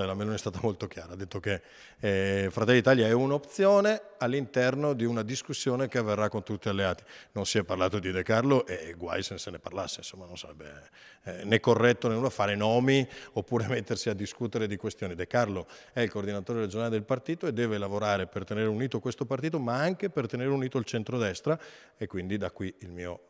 La Meloni è stata molto chiara, ha detto che Fratelli d'Italia è un'opzione all'interno di una discussione che avverrà con tutti gli alleati. Non si è parlato di De Carlo e guai se ne parlasse, insomma non sarebbe né corretto né nulla fare nomi oppure mettersi a discutere di questioni. De Carlo è il coordinatore regionale del partito e deve lavorare per tenere unito questo partito, ma anche per tenere unito il centrodestra, e quindi da qui il mio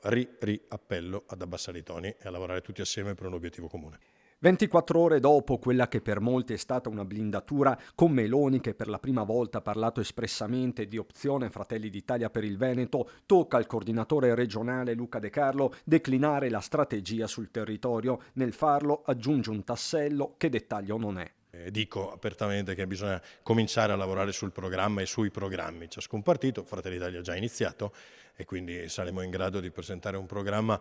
appello ad abbassare i toni e a lavorare tutti assieme per un obiettivo comune. 24 ore dopo quella che per molti è stata una blindatura, con Meloni che per la prima volta ha parlato espressamente di opzione Fratelli d'Italia per il Veneto, tocca al coordinatore regionale Luca De Carlo declinare la strategia sul territorio. Nel farlo aggiunge un tassello che dettaglio non è. Dico apertamente che bisogna cominciare a lavorare sul programma e sui programmi. Ciascun partito, Fratelli d'Italia ha già iniziato, e quindi saremo in grado di presentare un programma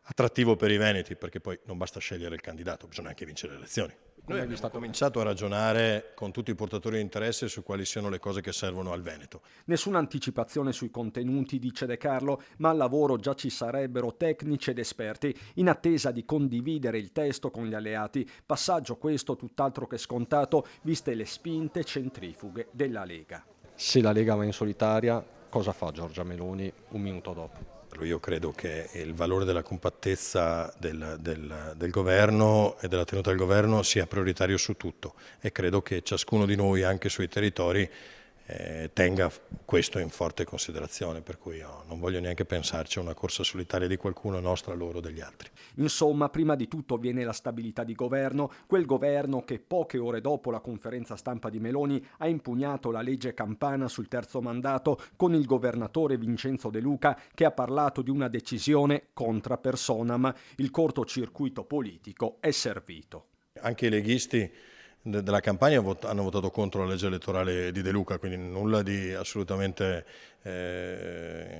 attrattivo per i veneti, perché poi non basta scegliere il candidato, bisogna anche vincere le elezioni. Noi abbiamo cominciato a ragionare con tutti i portatori di interesse su quali siano le cose che servono al Veneto. Nessuna anticipazione sui contenuti, dice De Carlo, ma al lavoro già ci sarebbero tecnici ed esperti in attesa di condividere il testo con gli alleati. Passaggio questo tutt'altro che scontato, viste le spinte centrifughe della Lega. Se la Lega va in solitaria, cosa fa Giorgia Meloni un minuto dopo? Io credo che il valore della compattezza del governo e della tenuta del governo sia prioritario su tutto, e credo che ciascuno di noi, anche sui territori, tenga questo in forte considerazione, per cui io non voglio neanche pensarci a una corsa solitaria di qualcuno, nostra, loro, degli altri. Insomma, prima di tutto viene la stabilità di governo, quel governo che poche ore dopo la conferenza stampa di Meloni ha impugnato la legge Campana sul terzo mandato, con il governatore Vincenzo De Luca che ha parlato di una decisione contra personam. Il cortocircuito politico è servito. Anche i leghisti della Campania hanno votato contro la legge elettorale di De Luca, quindi nulla di assolutamente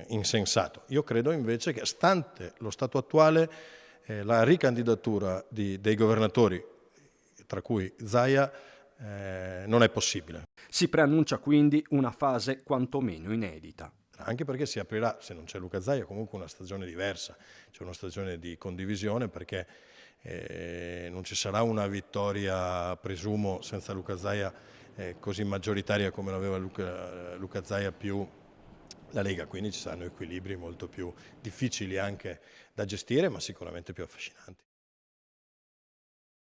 insensato. Io credo invece che, stante lo stato attuale, la ricandidatura dei governatori, tra cui Zaia, non è possibile. Si preannuncia quindi una fase quantomeno inedita. Anche perché si aprirà, se non c'è Luca Zaia, comunque una stagione diversa, c'è una stagione di condivisione, perché non ci sarà una vittoria, presumo, senza Luca Zaia così maggioritaria come l'aveva Luca Zaia più la Lega, quindi ci saranno equilibri molto più difficili anche da gestire, ma sicuramente più affascinanti.